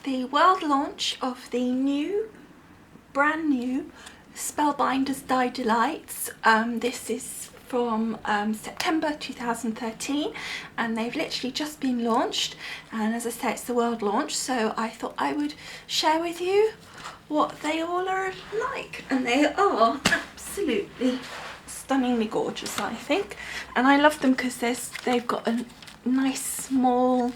the world launch of the brand new Spellbinders Die Delights. This is from September 2013, and they've literally just been launched, and as I say, it's the world launch, so I thought I would share with you what they all are like, and they are absolutely stunningly gorgeous, I think. And I love them because they've got a nice small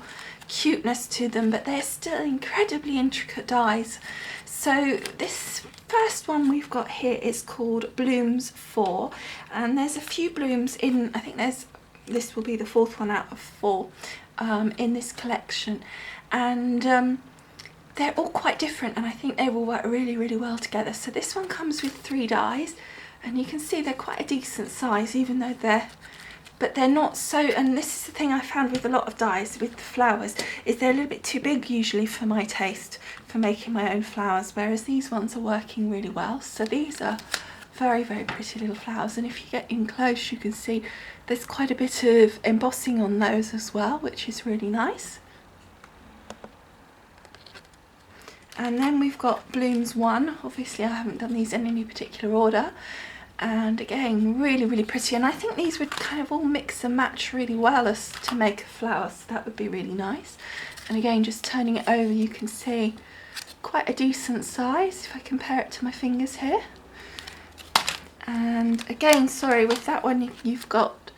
cuteness to them, but they're still incredibly intricate dies. So this first one we've got here is called Blooms 4, and there's a few blooms in, I think this will be the fourth one out of 4 in this collection, and they're all quite different, and I think they will work really, really well together. So this one comes with 3 dies, and you can see they're quite a decent size, even though they're not so, and this is the thing I found with a lot of dies with the flowers, is they're a little bit too big usually for my taste for making my own flowers, whereas these ones are working really well. So these are very, very pretty little flowers, and if you get in close you can see there's quite a bit of embossing on those as well, which is really nice. And then we've got Blooms 1. Obviously I haven't done these in any particular order, and again really, really pretty, and I think these would kind of all mix and match really well as to make a flower, so that would be really nice. And again, just turning it over, you can see quite a decent size if I compare it to my fingers here. And again, sorry, with that one you've got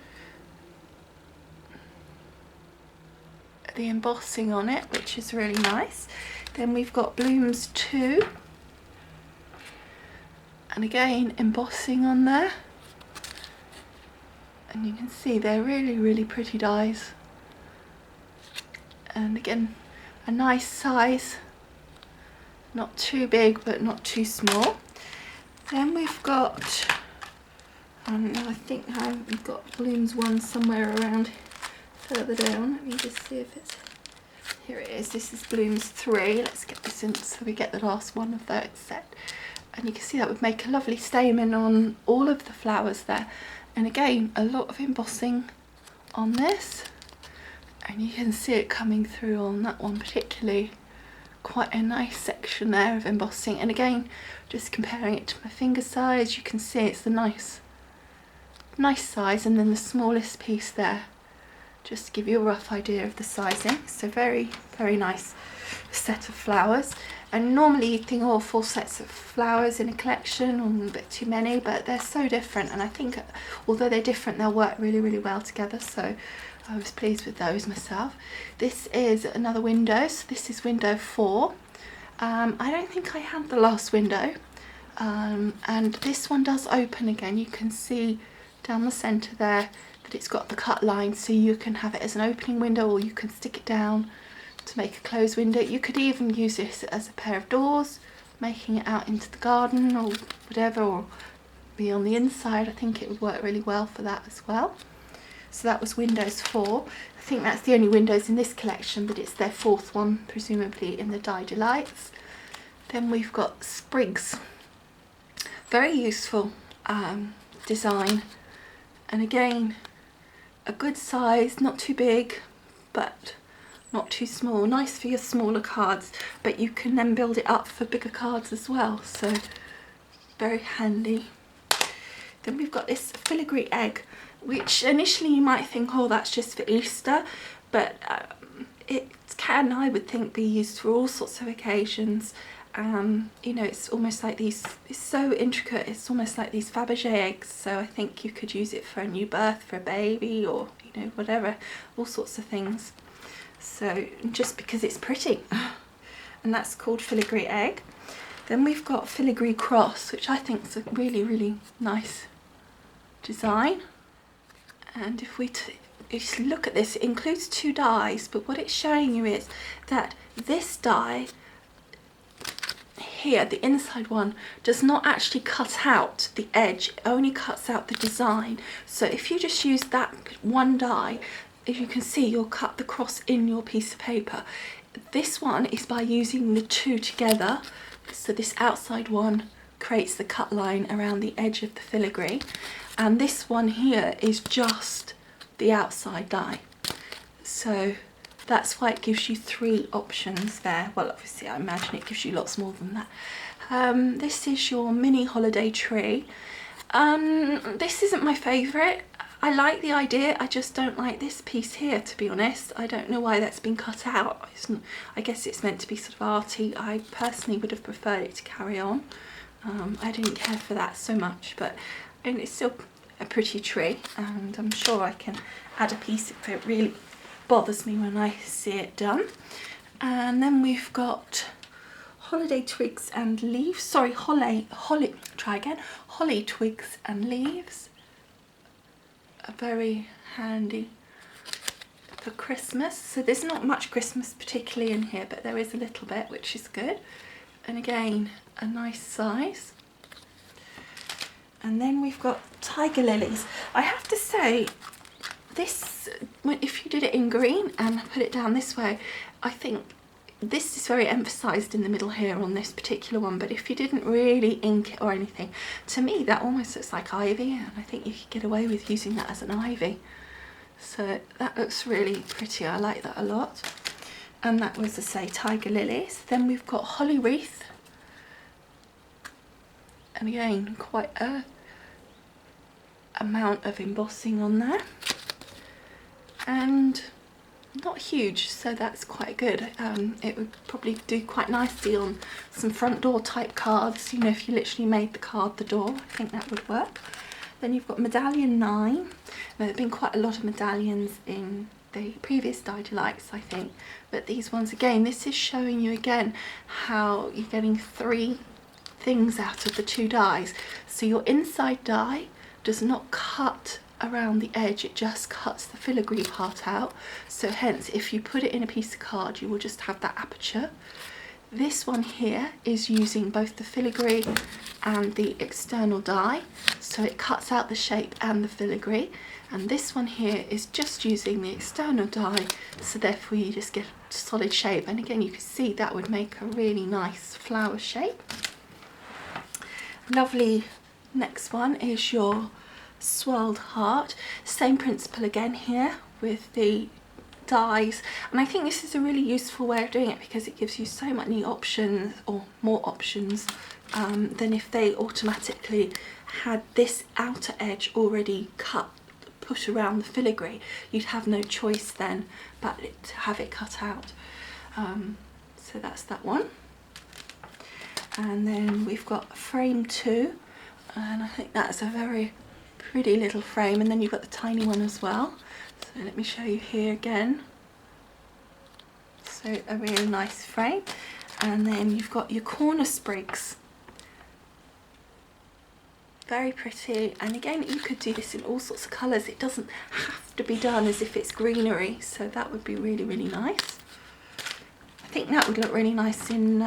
the embossing on it, which is really nice. Then we've got Blooms 2, and again embossing on there, and you can see they're really, really pretty dies, and again a nice size, not too big but not too small. Then we've got, I think we've got Blooms 1 somewhere around further down. Let me just see if it's, here it is. This is Blooms 3. Let's get this in so we get the last one of that set. And you can see that would make a lovely stamen on all of the flowers there. And again, a lot of embossing on this. And you can see it coming through on that one particularly. Quite a nice section there of embossing. And again, just comparing it to my finger size, you can see it's the nice size, and then the smallest piece there, just to give you a rough idea of the sizing. So very, very nice set of flowers. And normally you'd think, oh, 4 sets of flowers in a collection, or a bit too many, but they're so different, and I think although they're different, they'll work really, really well together. So I was pleased with those myself. This is another window, so this is window 4. I don't think I had the last window, and this one does open again. You can see down the centre there that it's got the cut line, so you can have it as an opening window, or you can stick it down to make a closed window. You could even use this as a pair of doors, making it out into the garden or whatever, or be on the inside. I think it would work really well for that as well. So that was windows 4. I think that's the only windows in this collection, but it's their 4th one, presumably in the Die Delights. Then we've got Sprigs. Very useful design, and again a good size, not too big but not too small. Nice for your smaller cards, but you can then build it up for bigger cards as well, so very handy. Then we've got this filigree egg, which initially you might think, oh, that's just for Easter, but it can, I would think, be used for all sorts of occasions. You know, it's almost like these, it's so intricate, it's almost like these Fabergé eggs, so I think you could use it for a new birth, for a baby, or, you know, whatever, all sorts of things. So just because it's pretty, and that's called filigree egg. Then we've got filigree cross, which I think is a really, really nice design. And if you look at this, it includes 2 dies, but what it's showing you is that this die here, the inside one, does not actually cut out the edge, it only cuts out the design. So if you just use that one die, if you can see, you'll cut the cross in your piece of paper. This one is by using the 2 together, so this outside one creates the cut line around the edge of the filigree, and this one here is just the outside die. So That's why it gives you 3 options there. Well, obviously I imagine it gives you lots more than that. This is your mini holiday tree. This isn't my favourite. I like the idea, I just don't like this piece here, to be honest. I don't know why that's been cut out. I guess it's meant to be sort of arty. I personally would have preferred it to carry on. I didn't care for that so much, and it's still a pretty tree, and I'm sure I can add a piece if it really bothers me when I see it done. And then we've got holiday twigs and leaves. Sorry, holly twigs and leaves. Are very handy for Christmas. So there's not much Christmas particularly in here, but there is a little bit, which is good. And again, a nice size. And then we've got tiger lilies. I have to say, this, if you did it in green and put it down this way, I think this is very emphasised in the middle here on this particular one, but if you didn't really ink it or anything, to me that almost looks like ivy, and I think you could get away with using that as an ivy. So that looks really pretty, I like that a lot. And that was, as I say, tiger lilies. Then we've got holly wreath, and again quite a amount of embossing on there, and not huge, so that's quite good. It would probably do quite nicely on some front door type cards, you know, if you literally made the card the door. I think that would work. Then you've got medallion 9. Now, there have been quite a lot of medallions in the previous die delights, I think, but these ones, again, this is showing you again how you're getting 3 things out of the 2 dies. So your inside die does not cut around the edge, it just cuts the filigree part out, so hence if you put it in a piece of card you will just have that aperture. This one here is using both the filigree and the external die, so it cuts out the shape and the filigree, and this one here is just using the external die, so therefore you just get a solid shape. And again, you can see that would make a really nice flower shape. Lovely. Next one is your swirled heart. Same principle again here with the dies, and I think this is a really useful way of doing it because it gives you so many options, or more options than if they automatically had this outer edge already put around the filigree. You'd have no choice then but to have it cut out. So that's that one. And then we've got frame 2, and I think that's a very pretty little frame, and then you've got the tiny one as well. So let me show you here again. So a really nice frame, and then you've got your corner sprigs. Very pretty, and again you could do this in all sorts of colours. It doesn't have to be done as if it's greenery, so that would be really, really nice. I think that would look really nice in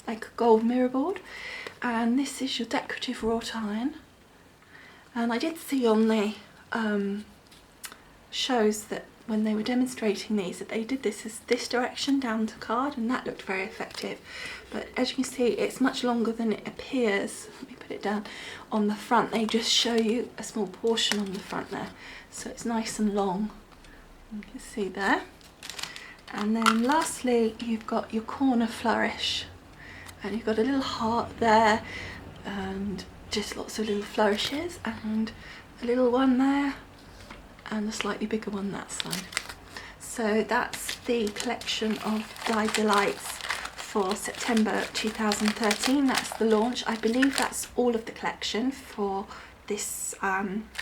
like a gold mirror board. And this is your decorative wrought iron. And I did see on the shows that when they were demonstrating these, that they did this as this direction down to card, and that looked very effective. But as you can see, it's much longer than it appears. Let me put it down on the front. They just show you a small portion on the front there, so it's nice and long. You can see there. And then lastly, you've got your corner flourish, and you've got a little heart there, and just lots of little flourishes, and a little one there, and a slightly bigger one that side. So that's the collection of Die Delights for September 2013. That's the launch. I believe that's all of the collection for this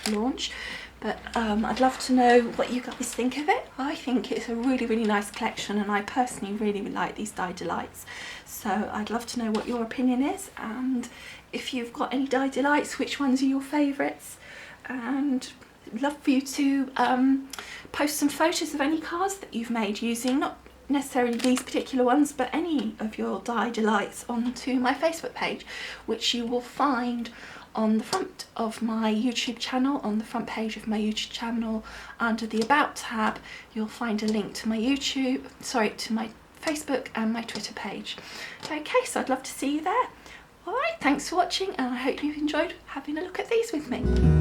launch, but I'd love to know what you guys think of it. I think it's a really, really nice collection, and I personally really, really like these Die Delights. So I'd love to know what your opinion is, and if you've got any Die Delights, which ones are your favourites, and I'd love for you to post some photos of any cards that you've made using, not necessarily these particular ones, but any of your Die Delights onto my Facebook page, which you will find on the front of my YouTube channel. On the front page of my YouTube channel, under the About tab, you'll find a link to my to my Facebook and my Twitter page. Okay, so I'd love to see you there. Alright, thanks for watching, and I hope you've enjoyed having a look at these with me.